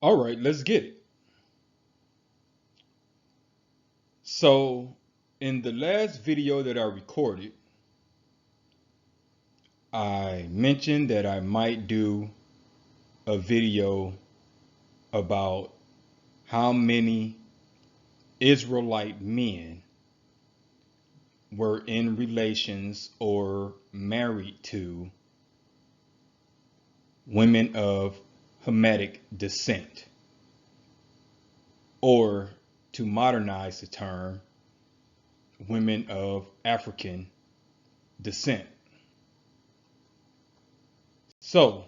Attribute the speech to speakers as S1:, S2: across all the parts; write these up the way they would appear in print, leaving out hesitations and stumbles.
S1: All right, let's get it. So, in the last video that I recorded, I mentioned that I might do a video about how many Israelite men were in relations or married to women of Hamitic descent, or to modernize the term, women of African descent. So,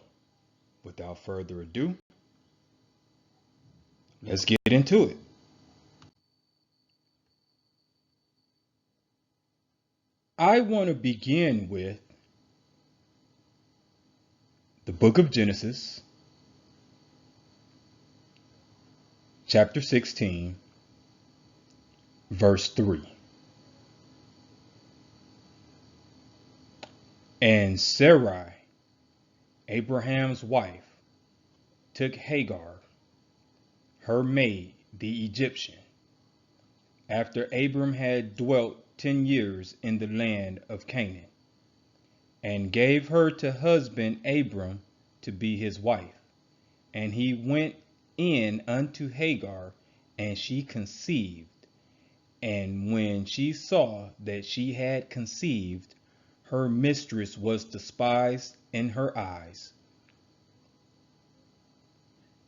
S1: without further ado, let's get into it. I want to begin with the book of Genesis, chapter 16, verse 3. And Sarai, Abraham's wife, took Hagar, her maid, the Egyptian, after Abram had dwelt 10 years in the land of Canaan, and gave her to husband Abram to be his wife. And he went in unto Hagar, and she conceived. And when she saw that she had conceived, her mistress was despised in her eyes.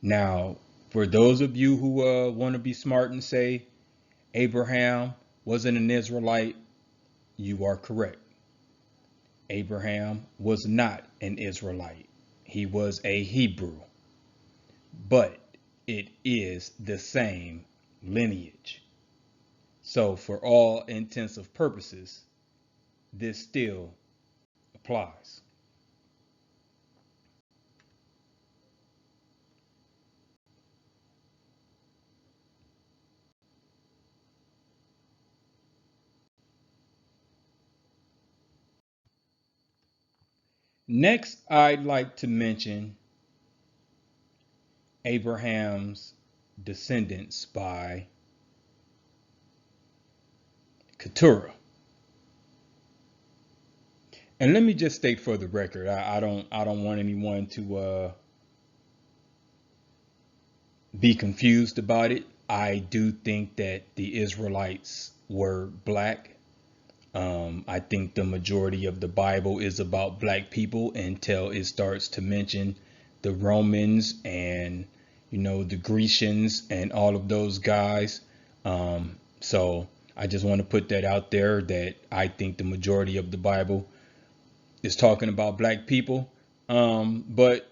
S1: Now, for those of you who want to be smart and say Abraham wasn't an Israelite, you are correct. Abraham was not an Israelite. He was a Hebrew. But it is the same lineage. So for all intents and purposes, this still applies. Next, I'd like to mention Abraham's descendants by Keturah. And let me just state for the record, I don't want anyone to be confused about it. I do think that the Israelites were black. I think the majority of the Bible is about black people until it starts to mention the Romans and, the Grecians and all of those guys. So I just want to put that out there that I think the majority of the Bible is talking about black people. But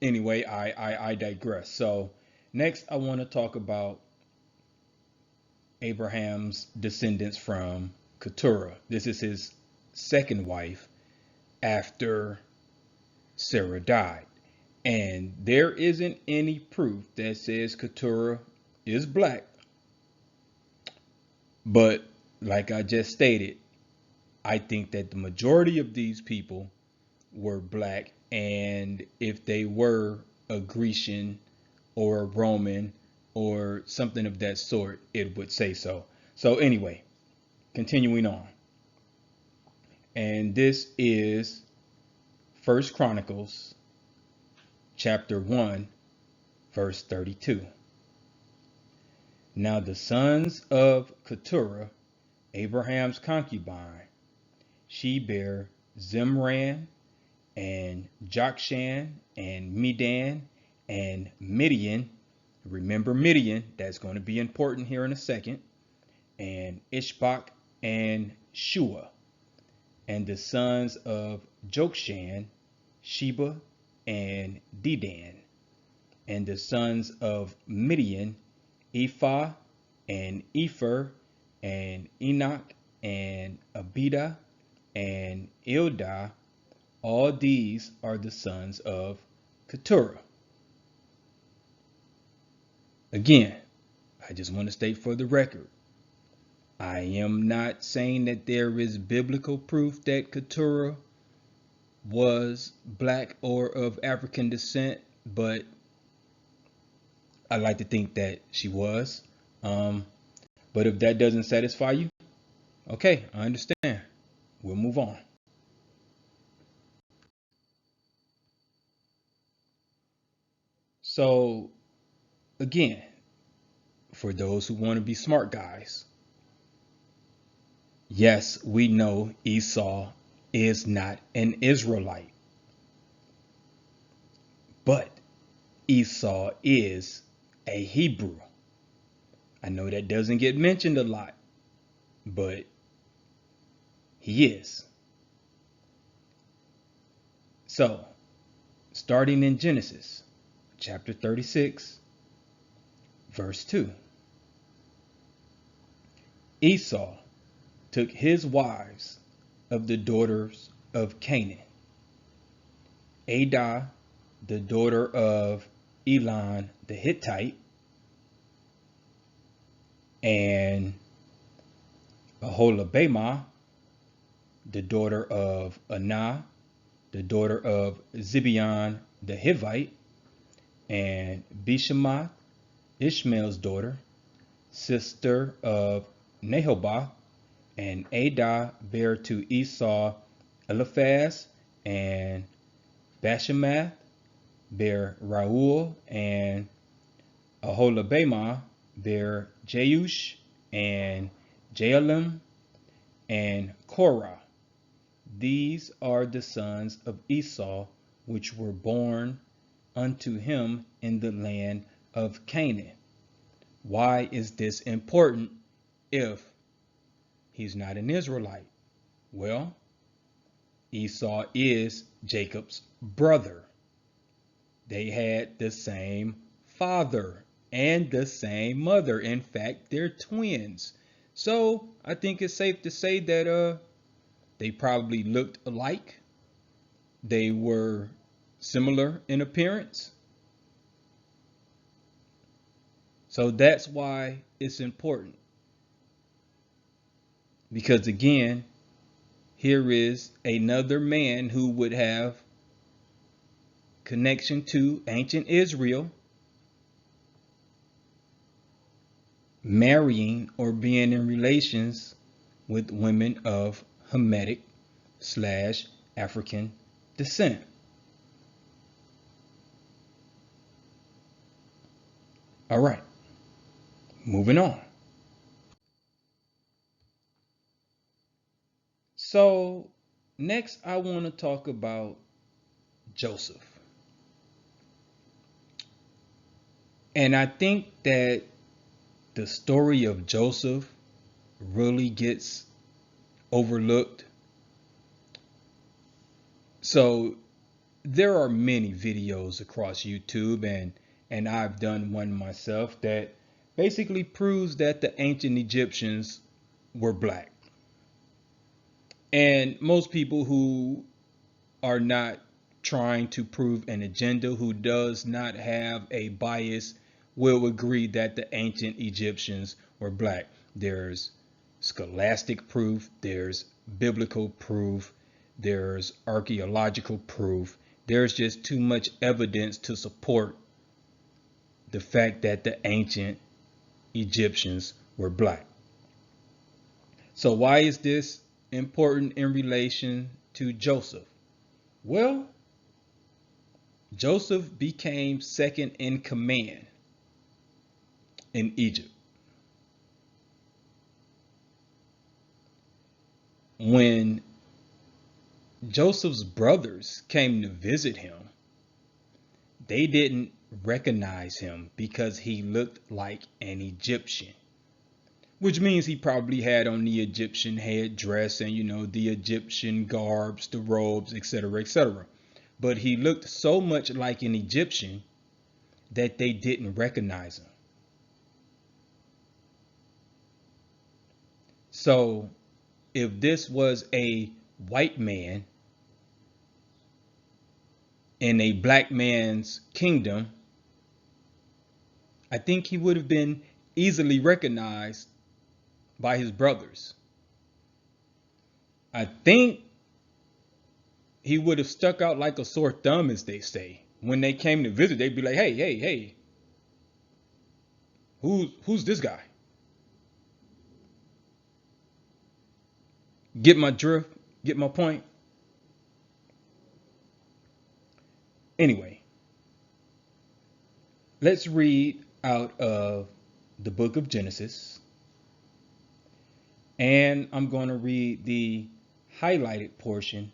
S1: anyway, I digress. So next I want to talk about Abraham's descendants from Keturah. This is his second wife after Sarah died. And there isn't any proof that says Keturah is black. But like I just stated, I think that the majority of these people were black. And if they were a Grecian or a Roman or something of that sort, it would say so. So anyway, continuing on. And this is First Chronicles chapter 1, verse 32. Now the sons of Keturah, Abraham's concubine, she bare Zimran and Jokshan and Medan and Midian. Remember Midian, that's going to be important here in a second. And Ishbak and Shua. And the sons of Jokshan, Sheba and Dedan. And the sons of Midian, Ephah and Epher and Enoch and Abida and Ildah. All these are the sons of Keturah. Again, I just want to state for the record, I am not saying that there is biblical proof that Keturah was black or of African descent, but I like to think that she was. But if that doesn't satisfy you, okay, I understand. We'll move on. So, again, for those who want to be smart guys, yes, we know Esau is not an Israelite, but Esau is a Hebrew. I know that doesn't get mentioned a lot, but he is. So, starting in Genesis chapter 36, verse 2, Esau took his wives of the daughters of Canaan, Adah, the daughter of Elon the Hittite, and Aholibamah, the daughter of Anah, the daughter of Zibeon the Hivite, and Bishemath, Ishmael's daughter, sister of Nahoba, and Adah bare to Esau Eliphaz, and Bashemath bare Reuel, and Aholibamah bare Jeush, and Jaalim, and Korah. These are the sons of Esau, which were born unto him in the land of Canaan. Why is this important if he's not an Israelite? Well, Esau is Jacob's brother. They had the same father and the same mother. In fact, they're twins. So I think it's safe to say that they probably looked alike. They were similar in appearance. So that's why it's important. Because again, here is another man who would have connection to ancient Israel, marrying or being in relations with women of Hamitic / African descent. All right, moving on. So next I want to talk about Joseph. And I think that the story of Joseph really gets overlooked. So there are many videos across YouTube, and I've done one myself that basically proves that the ancient Egyptians were black. And most people who are not trying to prove an agenda, who does not have a bias, will agree that the ancient Egyptians were black. There's scholastic proof, there's biblical proof, there's archaeological proof. There's just too much evidence to support the fact that the ancient Egyptians were black. So why is this important in relation to Joseph? Well, Joseph became second in command in Egypt. When Joseph's brothers came to visit him, they didn't recognize him because he looked like an Egyptian, which means he probably had on the Egyptian headdress and, the Egyptian garbs, the robes, etc., etc. But he looked so much like an Egyptian that they didn't recognize him. So if this was a white man in a black man's kingdom, I think he would have been easily recognized by his brothers. I think he would have stuck out like a sore thumb, as they say. When they came to visit, they'd be like, hey, hey, hey, Who's this guy? Get my drift? Get my point? Anyway, let's read out of the book of Genesis. And I'm going to read the highlighted portion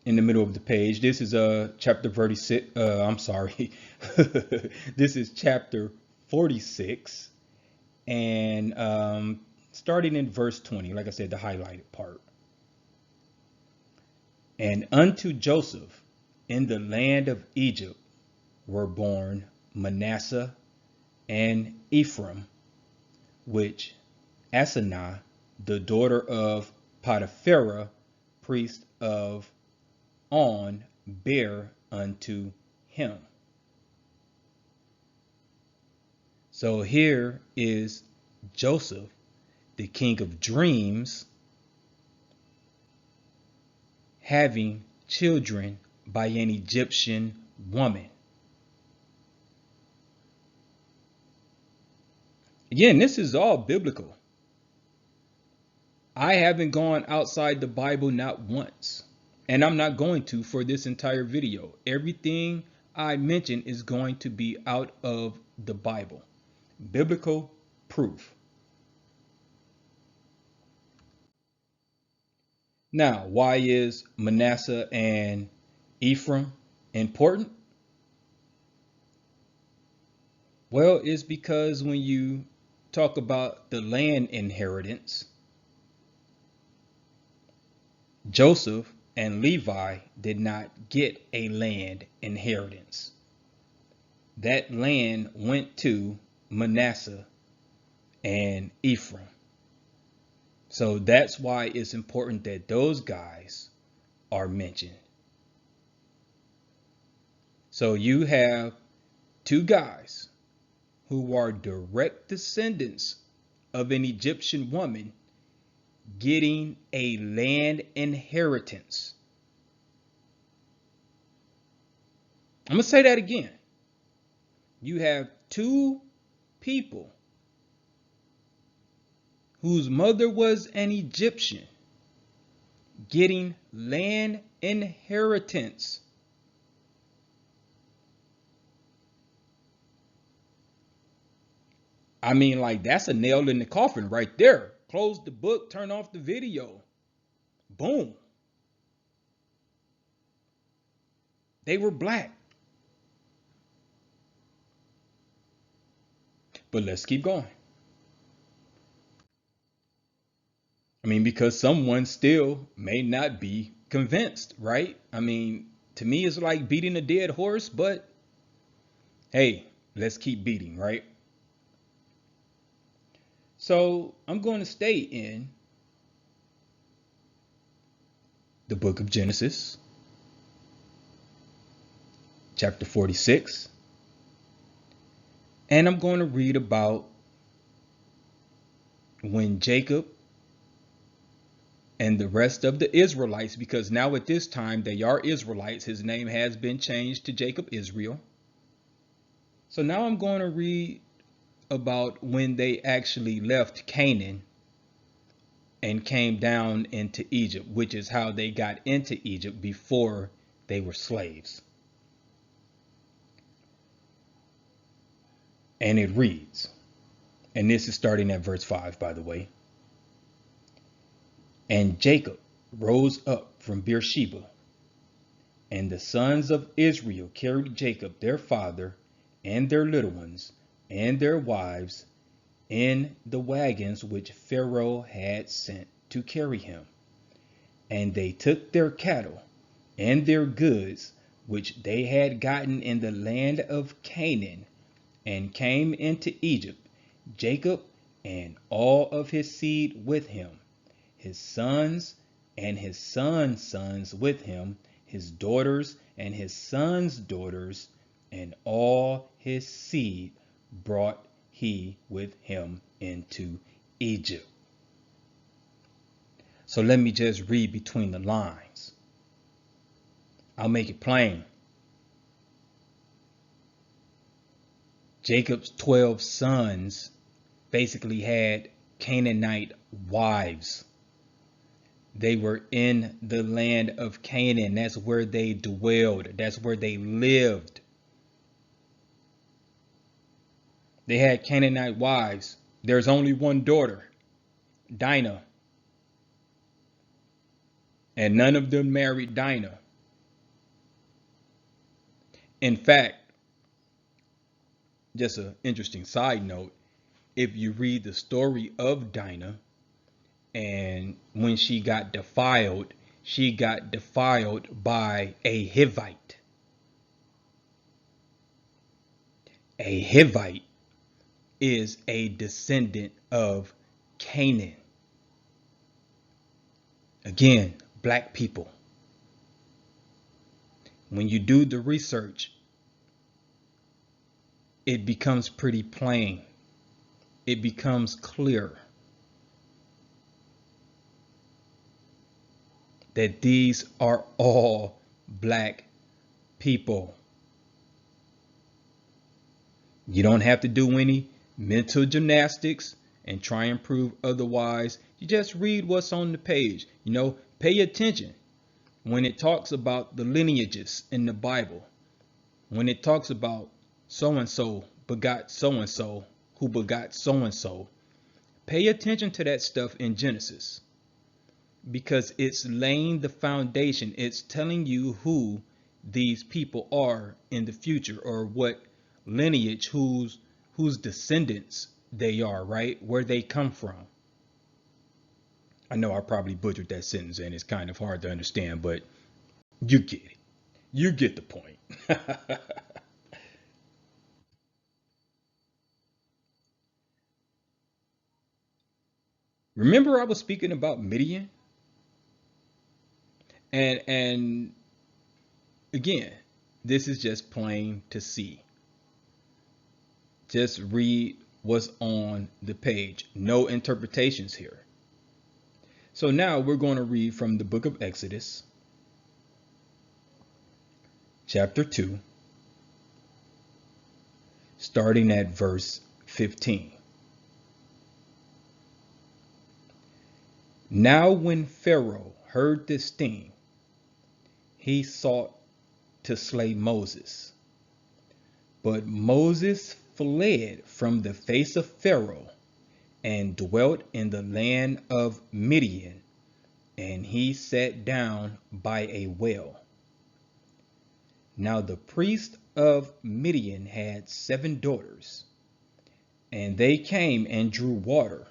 S1: in the middle of the page. This is chapter 36. I'm sorry. This is chapter 46. And starting in verse 20, like I said, the highlighted part. And unto Joseph in the land of Egypt were born Manasseh and Ephraim, which Asenath, the daughter of Potipharah, priest of On, bare unto him. So here is Joseph, the king of dreams, having children by an Egyptian woman. Again, this is all biblical. I haven't gone outside the Bible not once, and I'm not going to for this entire video. Everything I mention is going to be out of the Bible. Biblical proof. Now, why is Manasseh and Ephraim important? Well, it's because when you talk about the land inheritance, Joseph and Levi did not get a land inheritance. That land went to Manasseh and Ephraim. So that's why it's important that those guys are mentioned. So you have two guys who are direct descendants of an Egyptian woman getting a land inheritance. I'm going to say that again. You have two people whose mother was an Egyptian getting land inheritance. I mean, like, that's a nail in the coffin right there. Close the book, turn off the video. Boom. They were black. But let's keep going. I mean, because someone still may not be convinced, right? I mean, to me, it's like beating a dead horse, but hey, let's keep beating, right? So I'm going to stay in the book of Genesis, chapter 46. And I'm going to read about when Jacob and the rest of the Israelites, because now at this time they are Israelites. His name has been changed to Jacob Israel. So now I'm going to read about when they actually left Canaan and came down into Egypt, which is how they got into Egypt before they were slaves. And it reads, and this is starting at verse 5, by the way. And Jacob rose up from Beersheba, and the sons of Israel carried Jacob their father and their little ones and their wives in the wagons which Pharaoh had sent to carry him. And they took their cattle and their goods which they had gotten in the land of Canaan, and came into Egypt, Jacob and all of his seed with him, his sons and his sons' sons with him, his daughters and his sons' daughters, and all his seed brought he with him into Egypt. So let me just read between the lines. I'll make it plain. Jacob's 12 sons basically had Canaanite wives. They were in the land of Canaan. That's where they dwelled. That's where they lived. They had Canaanite wives. There's only one daughter, Dinah. And none of them married Dinah. In fact, just an interesting side note, if you read the story of Dinah, and when she got defiled by a Hivite. A Hivite is a descendant of Canaan. Again, black people. When you do the research, it becomes pretty plain. It becomes clear that these are all black people. You don't have to do any mental gymnastics and try and prove otherwise. You just read what's on the page. Pay attention when it talks about the lineages in the Bible. When it talks about so-and-so begot so-and-so who begot so-and-so. Pay attention to that stuff in Genesis, because it's laying the foundation. It's telling you who these people are in the future, or what lineage, whose descendants they are, right? Where they come from. I know I probably butchered that sentence and it's kind of hard to understand, but you get it. You get the point. Remember I was speaking about Midian? And again, this is just plain to see. Just read what's on the page. No interpretations here. So now we're going to read from the book of Exodus, chapter 2, starting at verse 15. Now when Pharaoh heard this thing, he sought to slay Moses. But Moses fled from the face of Pharaoh and dwelt in the land of Midian, and he sat down by a well. Now the priest of Midian had 7 daughters, and they came and drew water,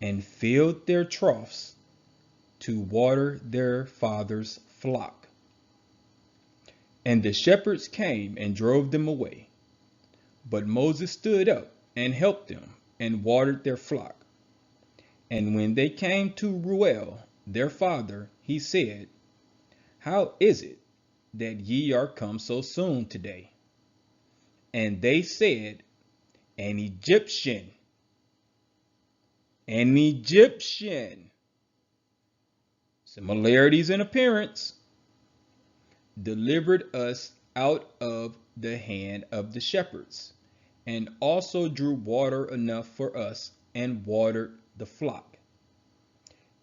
S1: and filled their troughs to water their father's flock. And the shepherds came and drove them away. But Moses stood up and helped them, and watered their flock. And when they came to Reuel, their father, he said, How is it that ye are come so soon today? And they said, An Egyptian, an Egyptian, similarities in appearance, delivered us out of the hand of the shepherds, and also drew water enough for us, and watered the flock.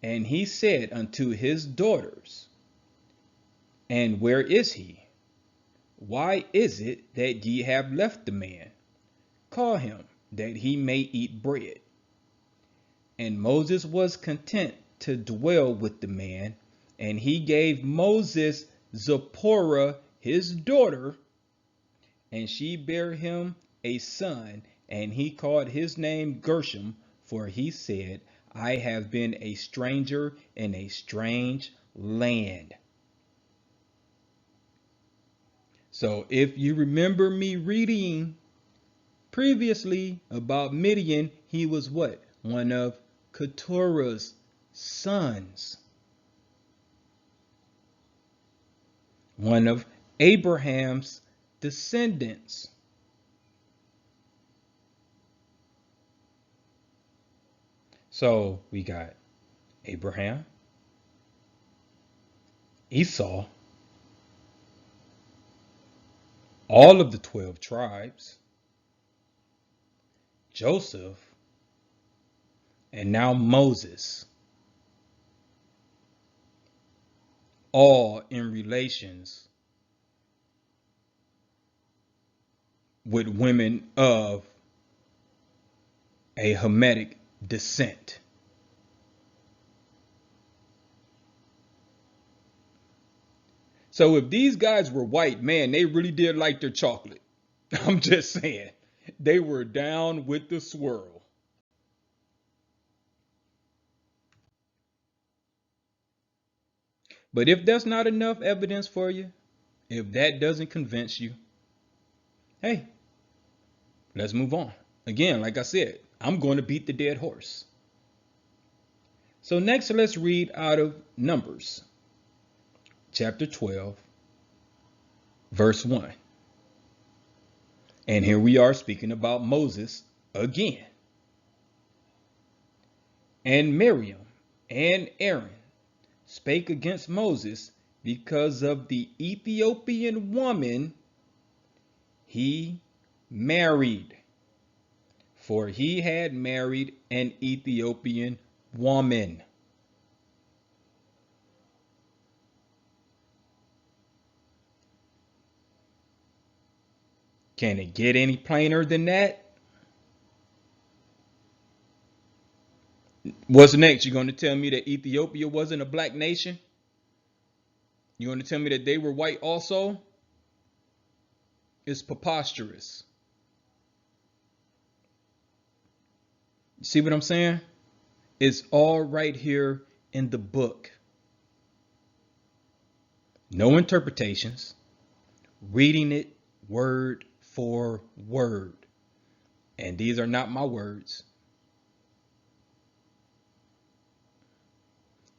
S1: And he said unto his daughters, And where is he? Why is it that ye have left the man? Call him, that he may eat bread. And Moses was content to dwell with the man, and he gave Moses Zipporah his daughter, and she bare him a son, and he called his name Gershom, for he said, I have been a stranger in a strange land. So if you remember me reading previously about Midian, he was what? One of Keturah's sons. One of Abraham's descendants. So we got Abraham, Esau, all of the 12 tribes, Joseph, and now Moses, all in relations with women of a Hamitic descent. So if these guys were white, man, they really did like their chocolate. I'm just saying. They were down with the swirl. But if that's not enough evidence for you, if that doesn't convince you, hey, let's move on. Again, like I said, I'm going to beat the dead horse. So next, let's read out of Numbers, chapter 12, verse 1. And here we are speaking about Moses again. And Miriam and Aaron spake against Moses because of the Ethiopian woman he married. For he had married an Ethiopian woman. Can it get any plainer than that? What's next? You're going to tell me that Ethiopia wasn't a black nation? You're going to tell me that they were white also? It's preposterous. See what I'm saying? It's all right here in the book. No interpretations. Reading it word for word. And these are not my words.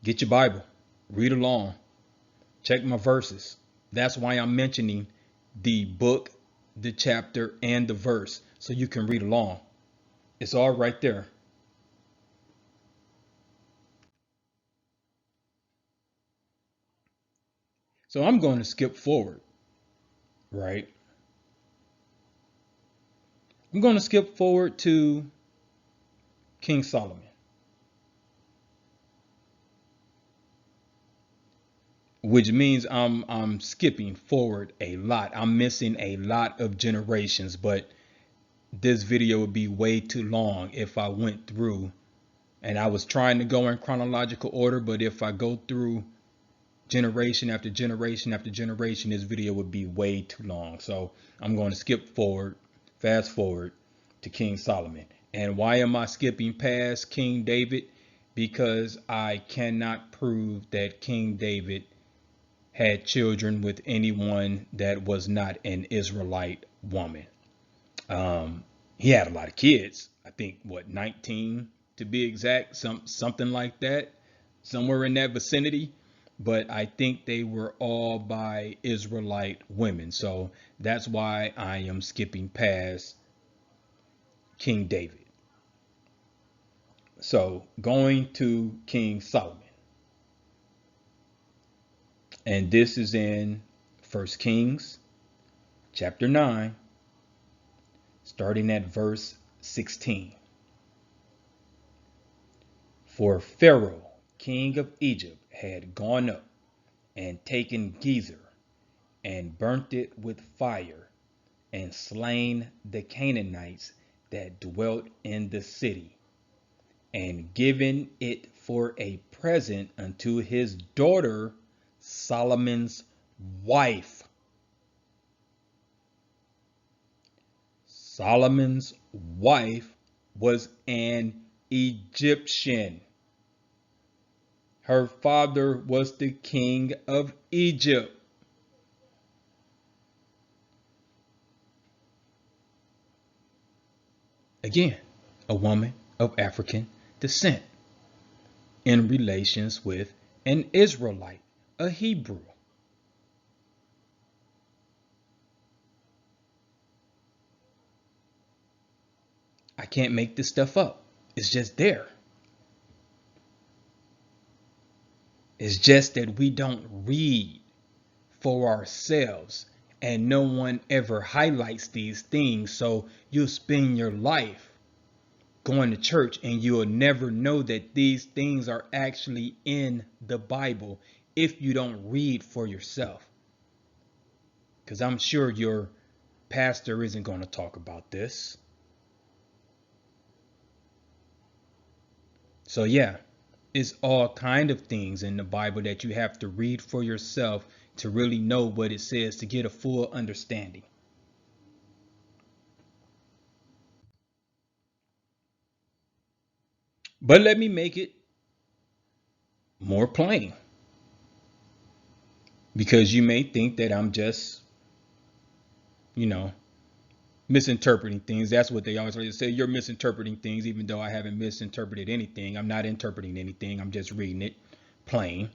S1: Get your Bible. Read along. Check my verses. That's why I'm mentioning the book, the chapter, and the verse, so you can read along. It's all right there. So I'm going to skip forward, right? I'm going to skip forward to King Solomon. Which means I'm skipping forward a lot. I'm missing a lot of generations, but this video would be way too long if I went through, and I was trying to go in chronological order, but if I go through generation after generation after generation, this video would be way too long. So I'm going to skip forward, fast forward to King Solomon. And why am I skipping past King David? Because I cannot prove that King David had children with anyone that was not an Israelite woman. He had a lot of kids. I think 19 to be exact, something like that, somewhere in that vicinity. But I think they were all by Israelite women. So that's why I am skipping past King David. So going to King Solomon. And this is in 1 Kings chapter 9, starting at verse 16. For Pharaoh, king of Egypt, had gone up and taken Gezer and burnt it with fire and slain the Canaanites that dwelt in the city and given it for a present unto his daughter Solomon's wife. Solomon's wife was an Egyptian. Her father was the king of Egypt. Again, a woman of African descent in relations with an Israelite, a Hebrew. I can't make this stuff up. It's just there. It's just that we don't read for ourselves, and no one ever highlights these things. So you spend your life going to church, and you'll never know that these things are actually in the Bible if you don't read for yourself. Because I'm sure your pastor isn't going to talk about this. So yeah, it's all kind of things in the Bible that you have to read for yourself to really know what it says, to get a full understanding. But let me make it more plain, because you may think that I'm just, you know, misinterpreting things. That's what they always like to say. You're misinterpreting things, even though I haven't misinterpreted anything. I'm not interpreting anything. I'm just reading it plain.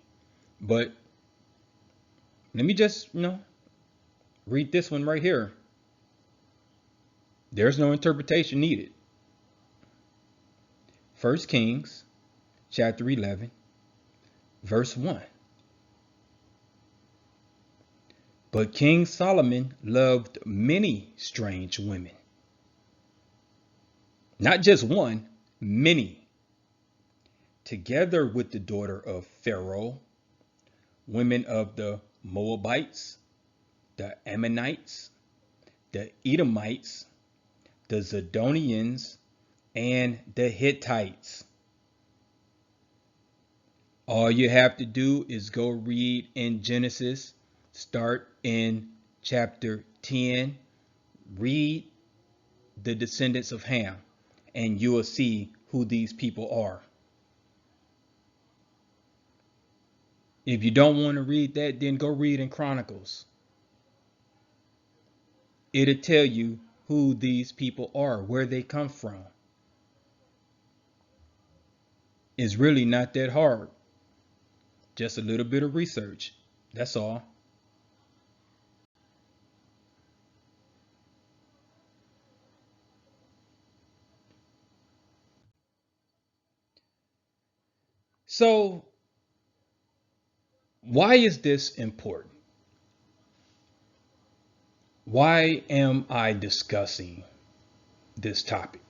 S1: But let me just, read this one right here. There's no interpretation needed. 1 Kings chapter 11, verse 1. But King Solomon loved many strange women. Not just one, many. Together with the daughter of Pharaoh, women of the Moabites, the Ammonites, the Edomites, the Zidonians, and the Hittites. All you have to do is go read in Genesis, start in chapter 10, read the descendants of Ham, and you will see who these people are. If you don't want to read that, then go read in Chronicles. It'll tell you who these people are, where they come from. It's really not that hard. Just a little bit of research. That's all. So, why is this important? Why am I discussing this topic?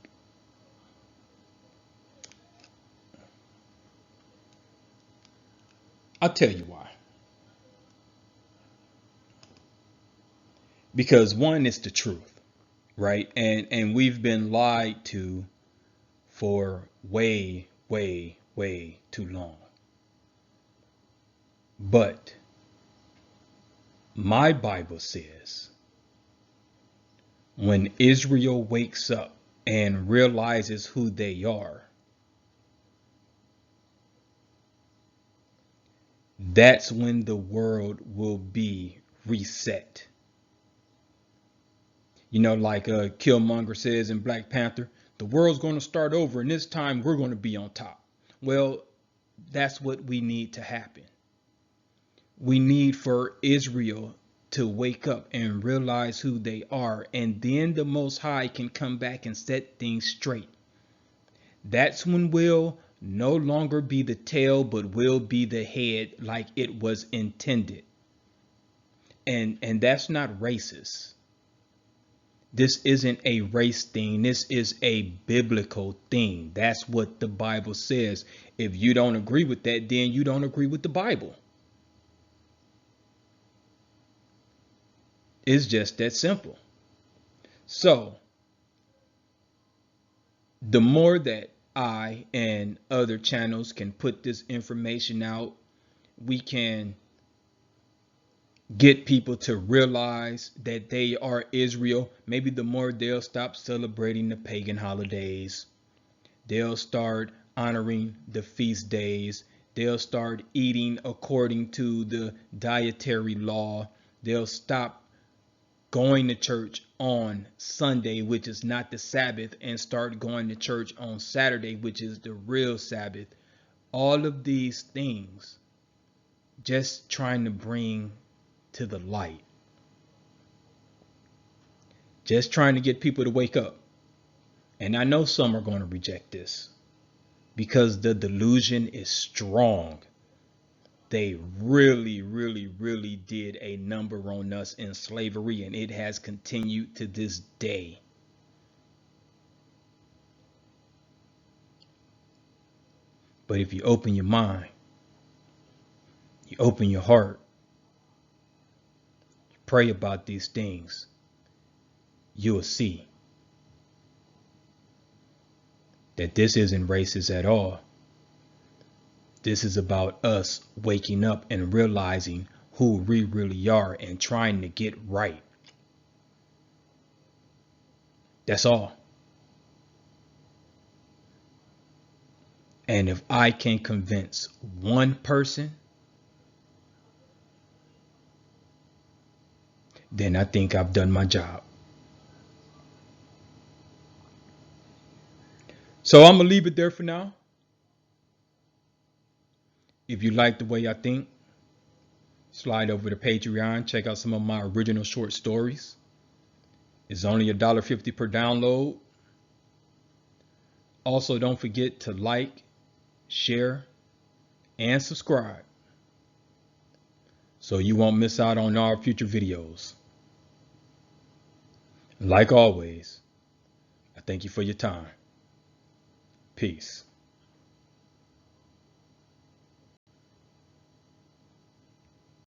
S1: I'll tell you why. Because one, is the truth, right? And we've been lied to for way, way, way too long. But my Bible says when Israel wakes up and realizes who they are, that's when the world will be reset. Like Killmonger says in Black Panther, the world's going to start over and this time we're going to be on top. Well, that's what we need to happen. We need for Israel to wake up and realize who they are, and then the Most High can come back and set things straight. That's when we'll no longer be the tail, but will be the head like it was intended. And that's not racist. This isn't a race thing. This is a biblical thing. That's what the Bible says. If you don't agree with that, then you don't agree with the Bible. It's just that simple. So, the more that I and other channels can put this information out, we can get people to realize that they are Israel. Maybe the more they'll stop celebrating the pagan holidays. They'll start honoring the feast days. They'll start eating according to the dietary law. They'll stop going to church on Sunday, which is not the Sabbath, and start going to church on Saturday, which is the real Sabbath. All of these things just trying to bring to the light. Just trying to get people to wake up. And I know some are going to reject this because the delusion is strong. They really, really, really did a number on us in slavery, and it has continued to this day. But if you open your mind, you open your heart, you pray about these things, you will see that this isn't racist at all. This is about us waking up and realizing who we really are and trying to get right. That's all. And if I can convince one person, then I think I've done my job. So I'm going to leave it there for now. If you like the way I think, slide over to Patreon, check out some of my original short stories. It's only $1.50 per download. Also, don't forget to like, share, and subscribe so you won't miss out on our future videos. Like always, I thank you for your time. Peace.